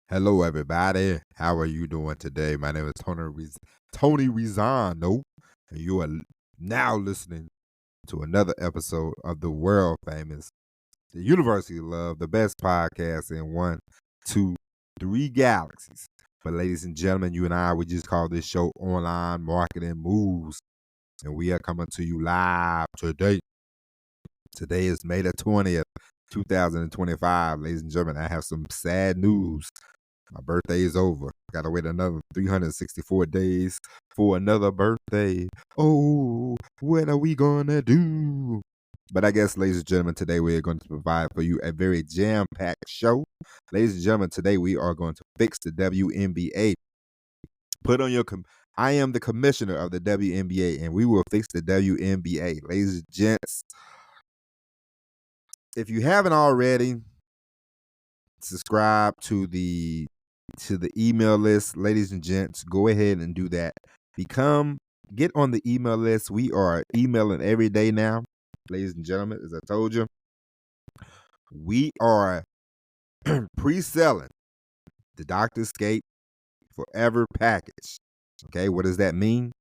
Hello, everybody. How are you doing today? My name is Tony Rizano, and you are now listening to another episode of the world famous, the University of Love, the best podcast in 1, 2, 3 galaxies. But, ladies and gentlemen, you and I, we just call this show Online Marketing Moves, and we are coming to you live today. Today is May the 20th, 2025. Ladies and gentlemen, I have some sad news. My birthday is over. Gotta wait another 364 days for another birthday. Oh, what are we gonna do? But I guess, ladies and gentlemen, today we are going to provide for you a very jam-packed show. Ladies and gentlemen, today we are going to fix the WNBA. Put on your I am the commissioner of the WNBA, and we will fix the WNBA. Ladies and gents, if you haven't already, subscribe to the email list. Ladies and gents, go ahead and do that. Get on the email list. We are emailing every day now. Ladies and gentlemen, as I told you, we are pre-selling the Dr. Escape Forever package. Okay, what does that mean?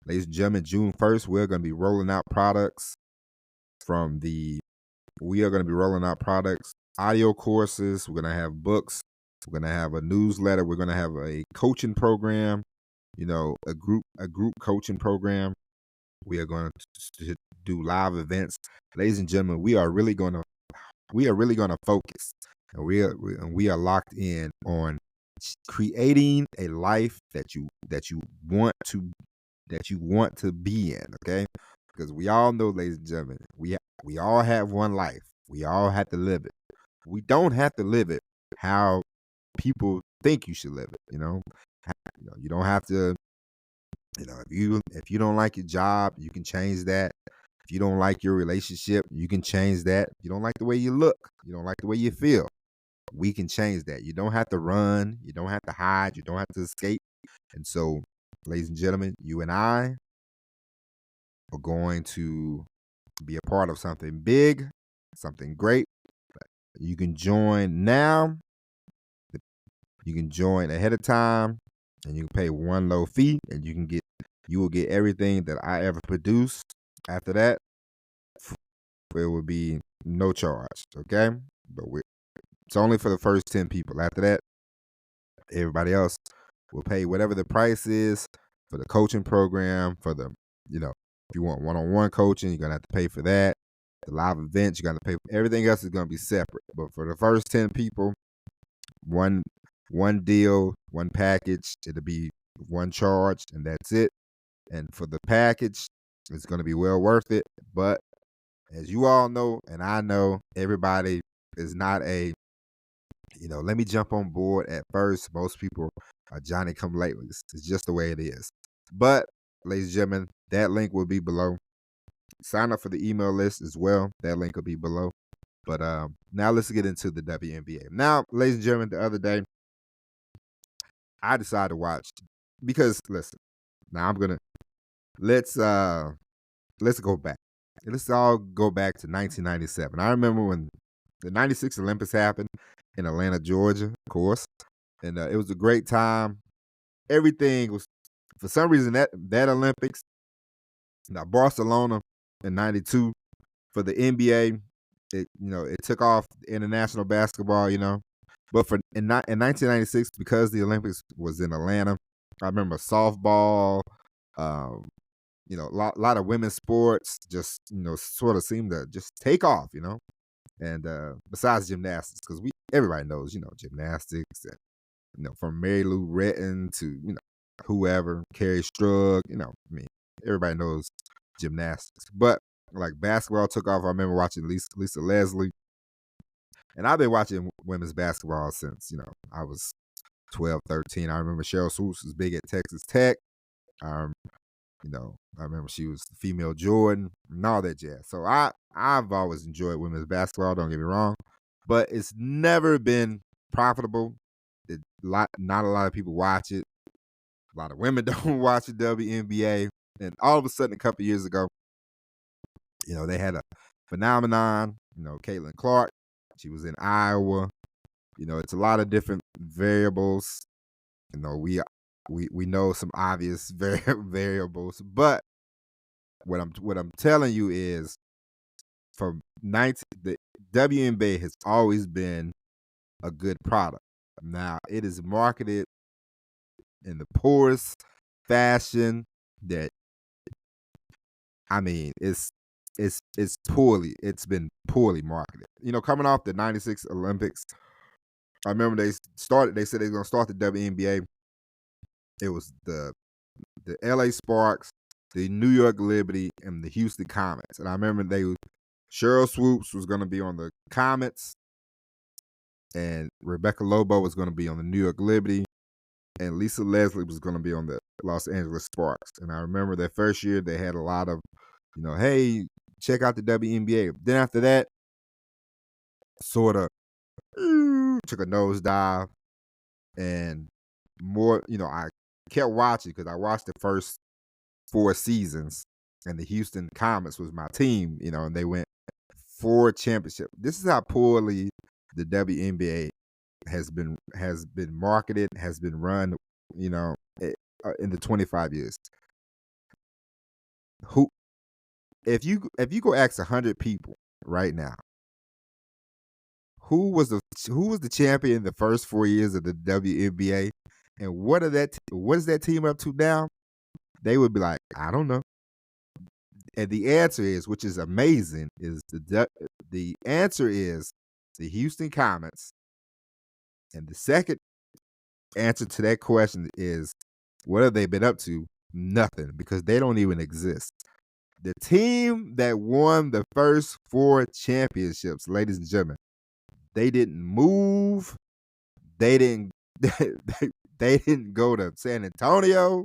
Ladies and gentlemen, June 1st, we are going to be rolling out products audio courses. We're going to have books. We're going to have a newsletter. We're going to have a coaching program, a group coaching program. We are going to do live events. Ladies and gentlemen, we are really going to focus, and we are locked in on creating a life that you want to be in, okay? Because we all know, ladies and gentlemen, we all have one life. We all have to live it. We don't have to live it how people think you should live it. You don't have to. If you don't like your job, you can change that. If you don't like your relationship, you can change that. If you don't like the way you look, you don't like the way you feel, we can change that. You don't have to run. You don't have to hide. You don't have to escape. And so, ladies and gentlemen, you and I are going to be a part of something big, something great. You can join now. You can join ahead of time, and you can pay one low fee, and you will get everything that I ever produce. After that, there will be no charge. Okay, but it's only for the first 10 people. After that, everybody else will pay whatever the price is for the coaching program. If you want one-on-one coaching, you're gonna have to pay for that. The live events, you're gonna pay for everything else is gonna be separate. But for the first 10 people, one deal, one package, it'll be one charge, and that's it. And for the package, it's gonna be well worth it. But as you all know, and I know, everybody is not a let me jump on board at first. Most people are Johnny come lately. It's just the way it is. But, ladies and gentlemen, that link will be below. Sign up for the email list as well. That link will be below. But now let's get into the WNBA. Now, ladies and gentlemen, the other day, I decided to watch because listen. Now let's go back. Let's all go back to 1997. I remember when the 96 Olympics happened in Atlanta, Georgia, of course. And it was a great time. Everything was, for some reason, that Olympics, now Barcelona in 92 for the NBA, it took off international basketball, But in 1996, because the Olympics was in Atlanta, I remember softball, a lot of women's sports just, sort of seemed to just take off, And besides gymnastics, because everybody knows, gymnastics, and from Mary Lou Retton to whoever, Carrie Strug, everybody knows gymnastics. But like basketball took off. I remember watching Lisa Leslie, and I've been watching women's basketball since I was 12, 13. I remember Cheryl Swoops was big at Texas Tech. I remember she was the female Jordan and all that jazz. So I've always enjoyed women's basketball, don't get me wrong. But it's never been profitable. Not a lot of people watch it. A lot of women don't watch the WNBA. And all of a sudden, a couple years ago, they had a phenomenon. Caitlin Clark, she was in Iowa. It's a lot of different variables. We know some obvious variables, but what I'm telling you is from 19 the WNBA has always been a good product. Now it is marketed in the poorest fashion that it's been poorly marketed. Coming off the 96 Olympics, I remember they said they were gonna start the WNBA. It was the LA Sparks, the New York Liberty, and the Houston Comets. And I remember Cheryl Swoops was gonna be on the Comets, and Rebecca Lobo was gonna be on the New York Liberty, and Lisa Leslie was gonna be on the Los Angeles Sparks. And I remember that first year they had a lot of, hey, check out the WNBA. Then after that, sort of took a nosedive, and more, I kept watching because I watched the first 4 seasons, and the Houston Comets was my team, and they went 4 championships. This is how poorly the WNBA has been marketed, has been run, in the 25 years. Who, if you go ask 100 people right now, who was the champion the first 4 years of the WNBA, and what is that team up to now? They would be like, I don't know. And the answer is, which is amazing, is the answer is the Houston Comets. And the second answer to that question is, what have they been up to? Nothing, because they don't even exist. The team that won the first 4 championships, ladies and gentlemen, they didn't move. They didn't they didn't go to San Antonio.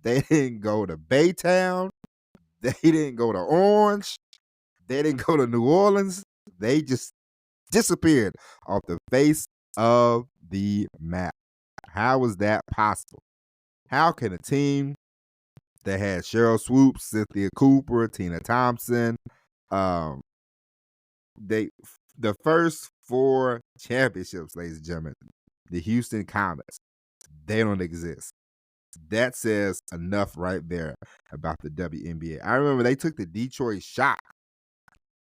They didn't go to Baytown. They didn't go to Orange. They didn't go to New Orleans. They just disappeared off the face of the map. How is that possible? How can a team that had Cheryl Swoops, Cynthia Cooper, Tina Thompson, the first 4 championships, ladies and gentlemen, the Houston Comets, they don't exist. That says enough right there about the WNBA. I remember they took the Detroit Shock.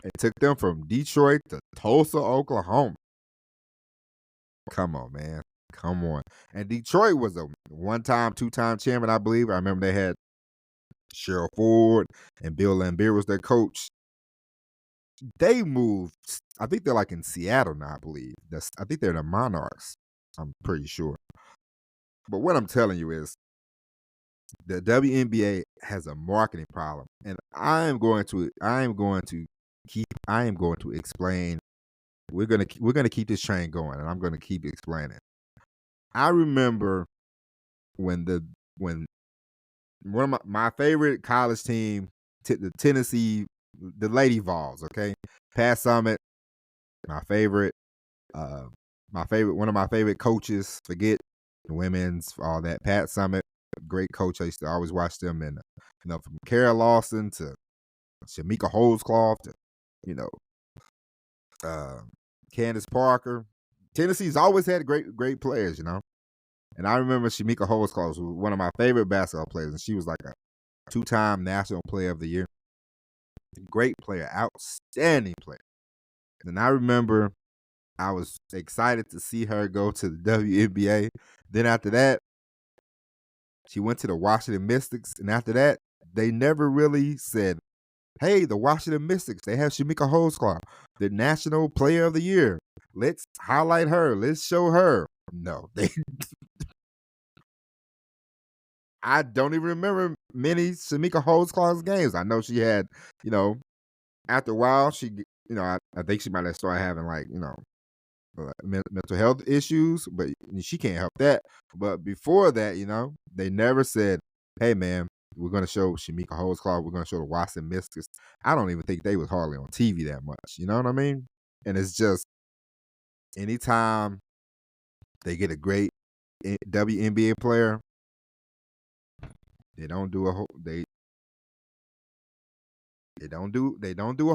It took them from Detroit to Tulsa, Oklahoma. Come on, man. Come on. And Detroit was a 1-time, 2-time champion, I believe. I remember they had Cheryl Ford and Bill Laimbeer was their coach. They moved. I think they're like in Seattle now, I believe. I think they're the Monarchs. I'm pretty sure. But what I'm telling you is the WNBA has a marketing problem. And I am going to explain. We're gonna keep this train going, and I'm gonna keep explaining. I remember when one of my favorite college team, the Tennessee, the Lady Vols, okay, Pat Summitt, my favorite, one of my favorite coaches. Forget the women's, all that. Pat Summitt, great coach. I used to always watch them, and from Kara Lawson to Shamika Holdscloth to Candace Parker. Tennessee's always had great players, And I remember Shamika Holdscloth was one of my favorite basketball players, and she was like a 2-time National Player of the Year. Great player, outstanding player. And I remember I was excited to see her go to the WNBA. Then after that, she went to the Washington Mystics, and after that, they never really said, hey, the Washington Mystics, they have Shamika Holdscloth, the National Player of the Year. Let's highlight her. Let's show her. No, I don't even remember many Shamika Holdscloth's games. I know she had, after a while, I think she might have started having mental health issues, but she can't help that. But before that, they never said, hey, man, we're going to show Shamika Holdscloth. We're going to show the Washington Mystics. I don't even think they was hardly on TV that much. You know what I mean? And it's just anytime they get a great WNBA player, they don't do a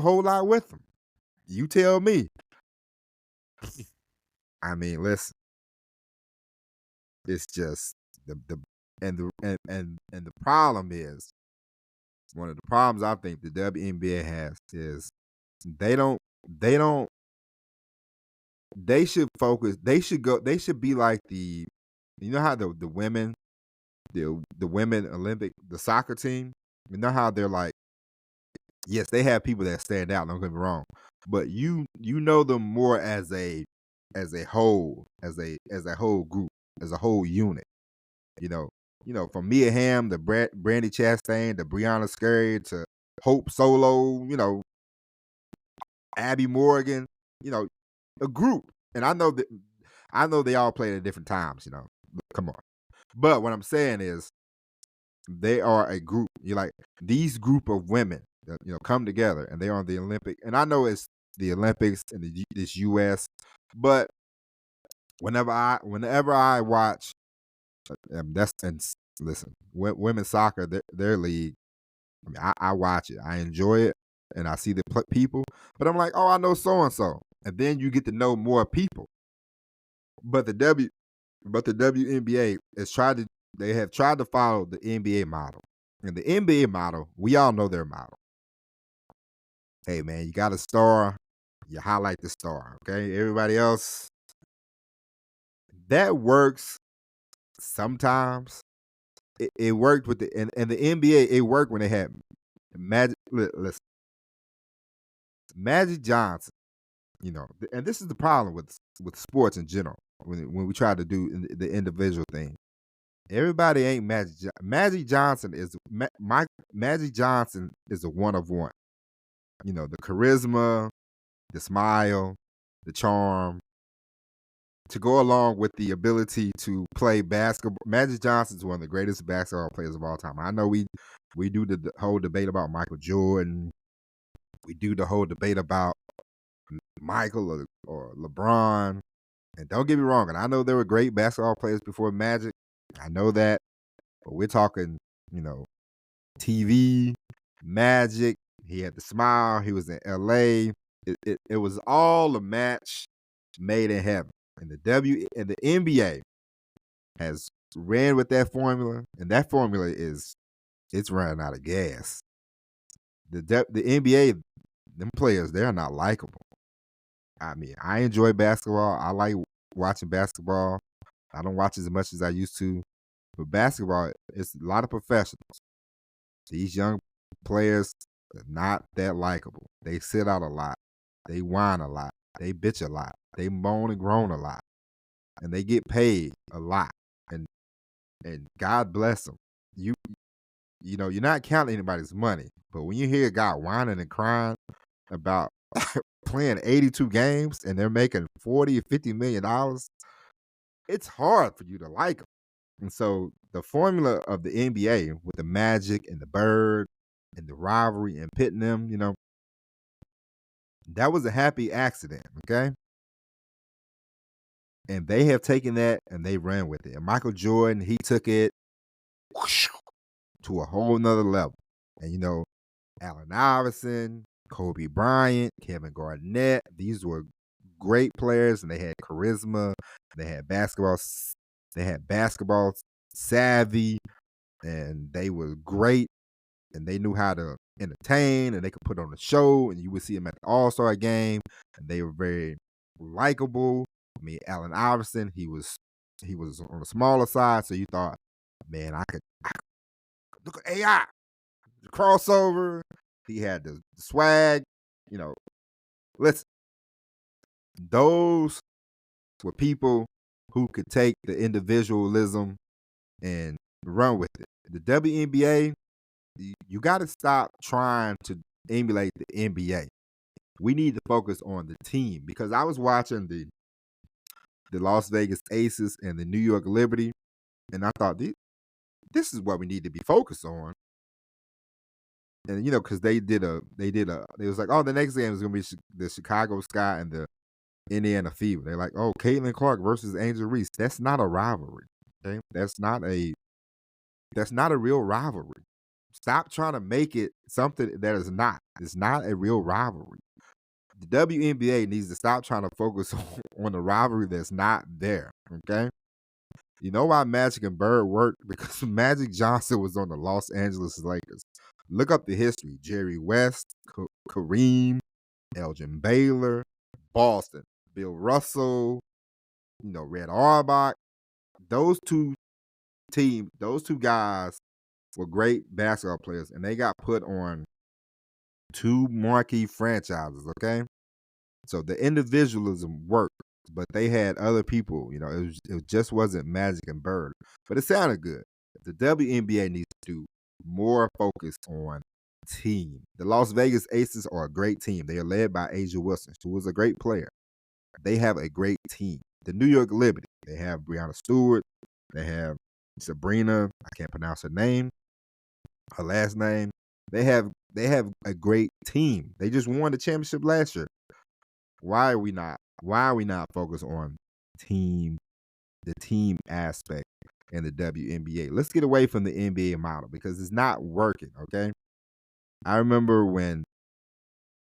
whole lot with them. You tell me. I mean, listen, it's just the and the problem is one of the problems I think the WNBA has is they don't they don't they should focus they should be like you know how the women the women Olympic the soccer team, you know how they're like, yes, they have people that stand out, don't get me wrong, but you know them more as a whole, as a whole group, as a whole unit. You know, from Mia Hamm to Brandy Chastain to Brianna Scurry to Hope Solo, Abby Morgan, you know, a group. And I know they all played at different times, Come on. But what I'm saying is they are a group. You like these group of women that come together and they're on the Olympic. And I know it's the Olympics and this US, but whenever I watch that's and listen, women's soccer, their league. I mean, I watch it, I enjoy it, and I see the people. But I'm like, oh, I know so and so, and then you get to know more people. But the WNBA has tried to. They have tried to follow the NBA model, and the NBA model, we all know their model. Hey, man, you got a star, you highlight the star. Okay, everybody else, that works sometimes. It worked with and the NBA. It worked when they had Magic. Listen, Magic Johnson. And this is the problem with sports in general. When we try to do the individual thing, everybody ain't Magic. Magic Johnson is Magic Johnson is a one of one. The charisma, the smile, the charm, to go along with the ability to play basketball. Magic Johnson is one of the greatest basketball players of all time. I know we do the whole debate about Michael Jordan. We do the whole debate about Michael or LeBron. And don't get me wrong, and I know there were great basketball players before Magic. I know that. But we're talking, TV, Magic. He had the smile. He was in LA. It was all a match made in heaven. And the NBA has ran with that formula, and that formula it's running out of gas. The NBA, them players, they're not likable. I mean, I enjoy basketball. I like watching basketball. I don't watch as much as I used to, but basketball, it's a lot of professionals. These young players are not that likable. They sit out a lot. They whine a lot. They bitch a lot. They moan and groan a lot, and they get paid a lot. And God bless them. You're not counting anybody's money, but when you hear a guy whining and crying about playing 82 games and they're making 40 or 50 million dollars, it's hard for you to like them. And so the formula of the NBA with the Magic and the Bird and the rivalry and pitting them, that was a happy accident, okay? And they have taken that and they ran with it. And Michael Jordan, he took it to a whole nother level. And Allen Iverson, Kobe Bryant, Kevin Garnett, these were great players, and they had charisma. They had basketball savvy, and they were great, and they knew how to entertain, and they could put on a show, and you would see them at the All-Star game, and they were very likable. I mean, Allen Iverson, he was on the smaller side, so you thought, man, I could look at AI, the crossover. He had the swag, Let's those were people who could take the individualism and run with it. The WNBA, you got to stop trying to emulate the NBA. We need to focus on the team, because I was watching the Las Vegas Aces and the New York Liberty, and I thought this is what we need to be focused on. And because they was like, oh, the next game is gonna be the Chicago Sky and the Indiana Fever. They're like, oh, Caitlin Clark versus Angel Reese. That's not a rivalry. Okay, that's not a real rivalry. Stop trying to make it something that is not. It's not a real rivalry. The WNBA needs to stop trying to focus on the rivalry that's not there. Okay. You know why Magic and Bird worked? Because Magic Johnson was on the Los Angeles Lakers. Look up the history. Jerry West, Kareem, Elgin Baylor, Boston, Bill Russell, Red Auerbach. Those two those two guys were great basketball players, and they got put on two marquee franchises, okay? So the individualism worked, but they had other people, it just wasn't Magic and Bird. But it sounded good. The WNBA needs to do more focus on team. The Las Vegas Aces are a great team. They are led by Asia Wilson, who was a great player. They have a great team. The New York Liberty, they have Breanna Stewart. They have Sabrina, I can't pronounce her name, her last name. They have a great team. They just won the championship last year. Why are we not focused on the team aspect in the WNBA? Let's get away from the NBA model because it's not working, okay? I remember when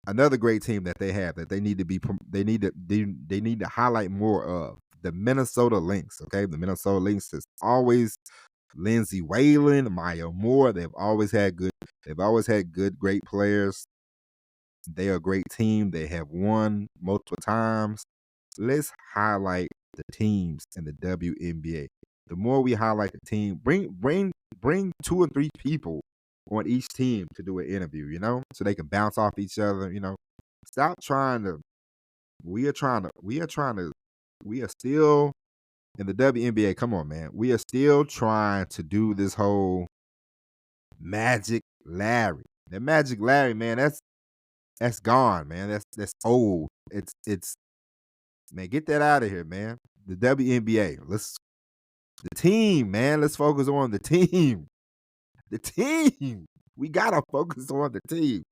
another great team that they have that they need to highlight more of, the Minnesota Lynx, okay? The Minnesota Lynx is always Lindsay Whalen, Maya Moore. They've always had good, great players. They are a great team. They have won multiple times. Let's highlight the teams in the WNBA. The more we highlight the team, bring 2 or 3 people on each team to do an interview, so they can bounce off each other, Stop trying to. We are still in the WNBA. Come on, man. We are still trying to do this whole Magic Larry. That Magic Larry, man, that's gone, man. That's old. It's man, get that out of here, man. The WNBA. The team, man. Let's focus on the team. The team. We gotta focus on the team.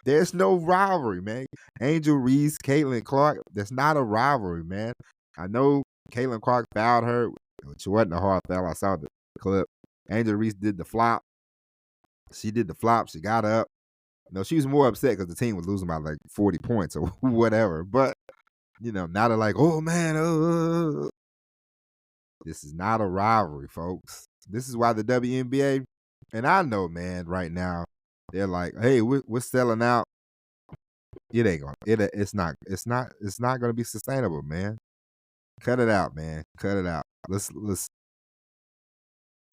There's no rivalry, man. Angel Reese, Caitlin Clark. That's not a rivalry, man. I know Caitlin Clark fouled her, which wasn't a hard foul. I saw the clip. Angel Reese did the flop. She did the flop. She got up. She was more upset because the team was losing by like 40 points or whatever. But, now they're like, oh, man, this is not a rivalry, folks. This is why the WNBA, and I know, man, right now, they're like, hey, we're selling out. It ain't gonna. It's not gonna be sustainable, man. Cut it out, man. Cut it out. Let's.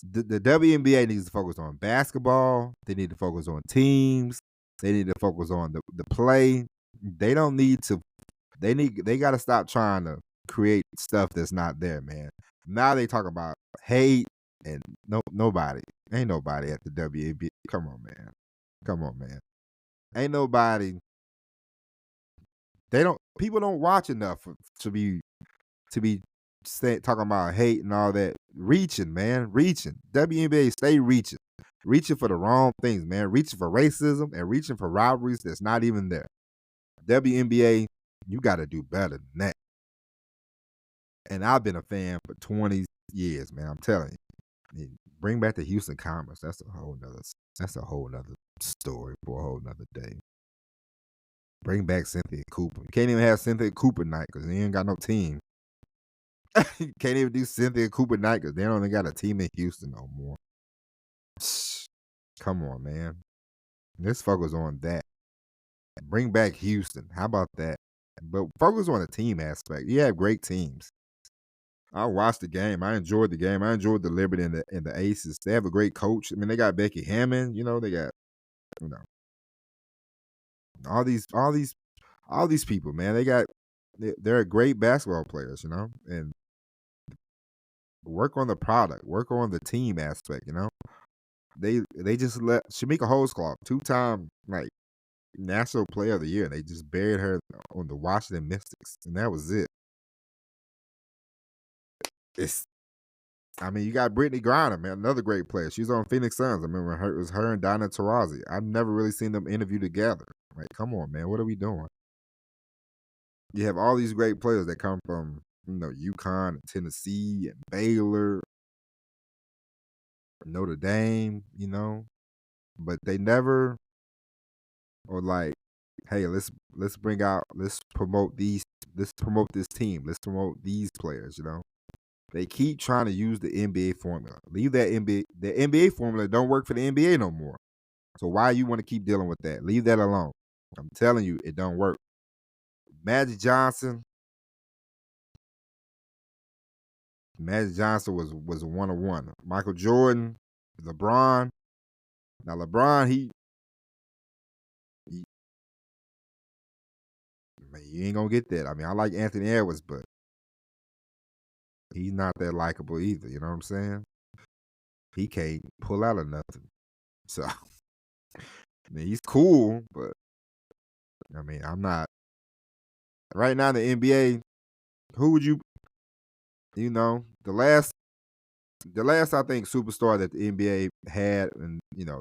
The WNBA needs to focus on basketball. They need to focus on teams. They need to focus on the play. They don't need to. They got to stop trying to create stuff that's not there, man. Now they talk about hate and nobody. Ain't nobody at the WNBA. Come on, man. Come on, man. Ain't nobody. People don't watch enough to be talking about hate and all that. Reaching, man, reaching. WNBA stay reaching for the wrong things, man. Reaching for racism and reaching for rivalries that's not even there. WNBA, you got to do better than that. And I've been a fan for 20 years, man. I'm telling you. Bring back the Houston Commerce. That's a whole nother story for a whole nother day. Bring back Cynthia Cooper. You can't even have Cynthia Cooper night because they ain't got no team. Can't even do Cynthia Cooper night because they don't even got a team in Houston no more. Come on, man. Let's focus on that. Bring back Houston. How about that? But focus on the team aspect. You have great teams. I watched the game. I enjoyed the game. I enjoyed the Liberty and the Aces. They have a great coach. I mean, they got Becky Hammond. They got all these people, man. They're great basketball players, and work on the product, work on the team aspect, They just let Shamika Holdsclaw, 2-time like National Player of the Year. They just buried her on the Washington Mystics, and that was it. You got Brittany Griner, man, another great player. She's on Phoenix Suns. I remember it was her and Diana Taurasi. I've never really seen them interview together. Like, come on, man, what are we doing? You have all these great players that come from, UConn and Tennessee and Baylor, Notre Dame, but they never, or like hey, let's bring out, let's promote this team, let's promote these players. They keep trying to use the NBA formula. Leave that NBA, the NBA formula don't work for the NBA no more. So why you want to keep dealing with that? Leave that alone. I'm telling you, it don't work. Magic Johnson, Magic Johnson was a 1-on-1. Michael Jordan, LeBron. Now LeBron, he man, you ain't gonna get that. I mean, I like Anthony Edwards, but he's not that likable either. You know what I'm saying? He can't pull out of nothing. So I mean, he's cool, but I mean, I'm not right now in the NBA. Who would you, the last I think superstar that the NBA had, and I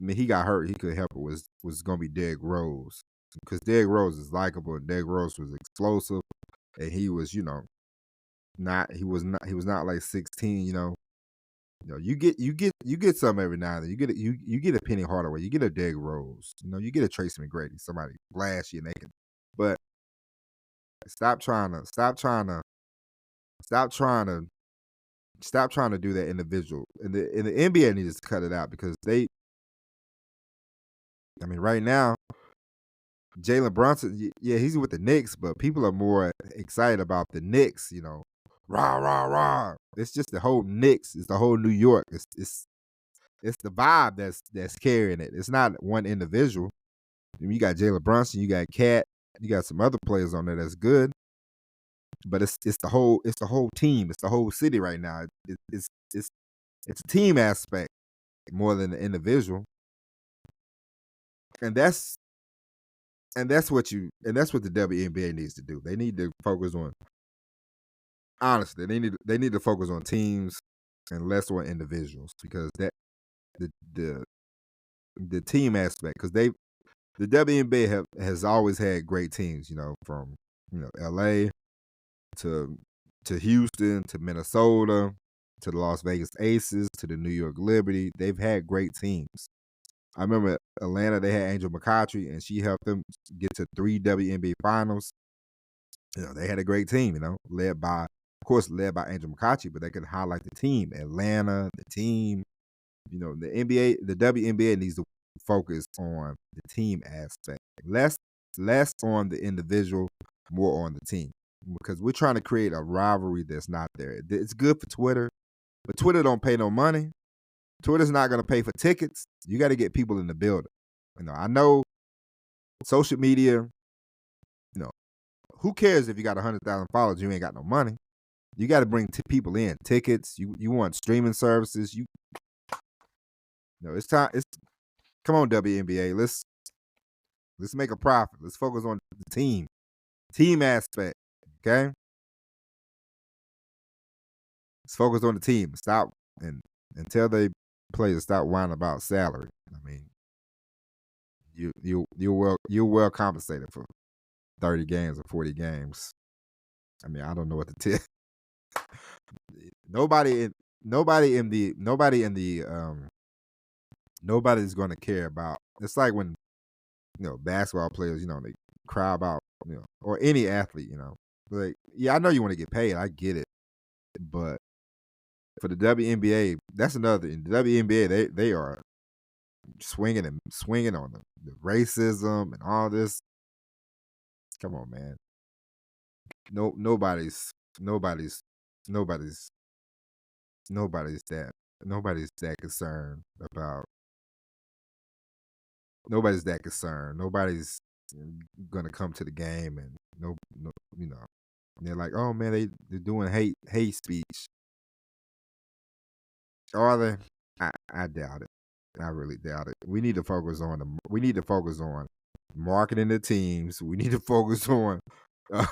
mean, he got hurt. He could help it. Was gonna be Derrick Rose, because Derrick Rose is likable and Derrick Rose was explosive, and he was not like 16. You get some every now and then. You get a Penny Hardaway. You get a Derrick Rose. You get a Tracy McGrady. Somebody flashy and they can. But stop trying to stop trying to stop trying to stop trying to do that individual. And the NBA needs to cut it out, because I mean, right now, Jalen Brunson, yeah, he's with the Knicks, but people are more excited about the Knicks. Rah rah rah. It's just the whole Knicks. It's the whole New York. It's the vibe that's carrying it. It's not one individual. You got Jalen Brunson, you got Cat, you got some other players on there that's good, but it's the whole team. It's the whole city right now. It's a team aspect more than the individual, and that's what the WNBA needs to do. They need to focus on, honestly. They need to focus on teams and less on individuals, because the the team aspect, because the WNBA has always had great teams. From LA to Houston to Minnesota to the Las Vegas Aces to the New York Liberty. They've had great teams. I remember Atlanta, they had Angel McCoughtry, and she helped them get to 3 WNBA finals. They had a great team, led by Angel McCoughtry, but they could highlight the team. Atlanta, the team, the NBA, the WNBA needs to focus on the team aspect. Less on the individual, more on the team. Because we're trying to create a rivalry that's not there. It's good for Twitter, but Twitter don't pay no money. Twitter's not going to pay for tickets. You got to get people in the building. I know social media, who cares if you got 100,000 followers, you ain't got no money. You got to bring people in, tickets. You want streaming services. It's time. Come on, WNBA. Let's make a profit. Let's focus on the team aspect. Okay, let's focus on the team. Stop and tell the players stop whining about salary. I mean, you're well compensated for 30 games or 40 games. I mean, I don't know what to tell. Nobody's going to care about. It's like when basketball players, they cry about, or any athlete, like, yeah, I know you want to get paid, I get it, but for the WNBA, that's another thing. The WNBA, they are swinging on the racism and all this. Come on, man. Nobody's nobody's nobody's nobody's that concerned about. Nobody's that concerned. Nobody's gonna come to the game, and no, they're like, oh man, they're doing hate speech. Are they? I doubt it. I really doubt it. We need to focus on marketing the teams. We need to focus on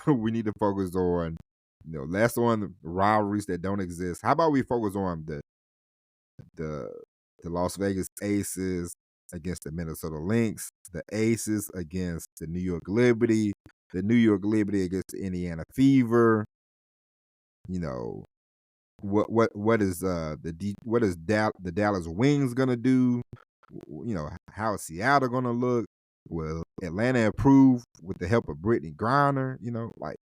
we need to focus on less on the rivalries that don't exist. How about we focus on the Las Vegas Aces against the Minnesota Lynx, the Aces against the New York Liberty, the New York Liberty against the Indiana Fever. What is the Dallas Wings gonna do? How is Seattle gonna look? Will Atlanta improve with the help of Brittany Griner? Like,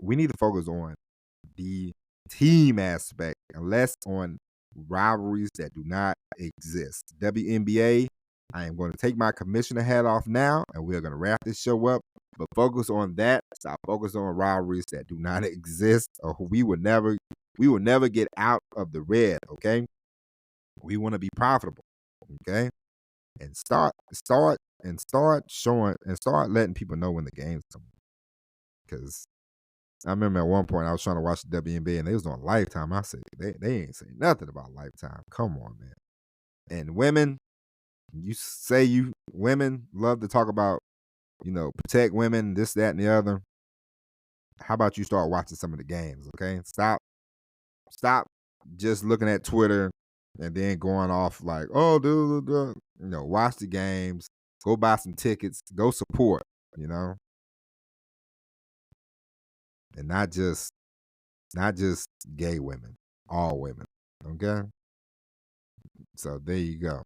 we need to focus on the team aspect and less on rivalries that do not exist. WNBA, I am going to take my commissioner hat off now, and we're going to wrap this show up. But focus on that. Stop focus on rivalries that do not exist, or we will never get out of the red. Okay, we want to be profitable. Okay, and start showing and start letting people know when the game's coming. Because I remember at one point I was trying to watch the WNBA and they was on Lifetime. I said, they ain't saying nothing about Lifetime. Come on, man. And women, women love to talk about, protect women, this, that, and the other. How about you start watching some of the games, okay? Stop just looking at Twitter and then going off like, oh, dude. Watch the games, go buy some tickets, go support, and not just gay women, all women. Okay. So there you go.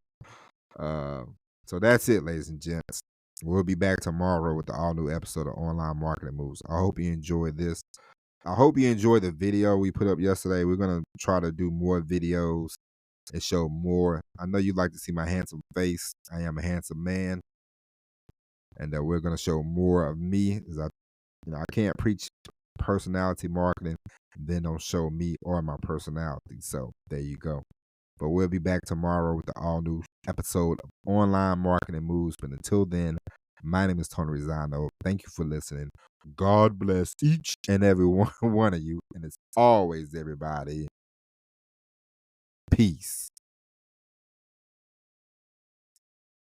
So that's it, ladies and gents. We'll be back tomorrow with the all new episode of Online Marketing Moves. I hope you enjoyed this. I hope you enjoyed the video we put up yesterday. We're going to try to do more videos and show more. I know you'd like to see my handsome face. I am a handsome man. And we're going to show more of me. As I can't preach personality marketing and then don't show me or my personality. So there you go. But we'll be back tomorrow with the all new episode of Online Marketing Moves. But until then, my name is Tony Rizzano. Thank you for listening. God bless each and every one of you. And as always, everybody, peace.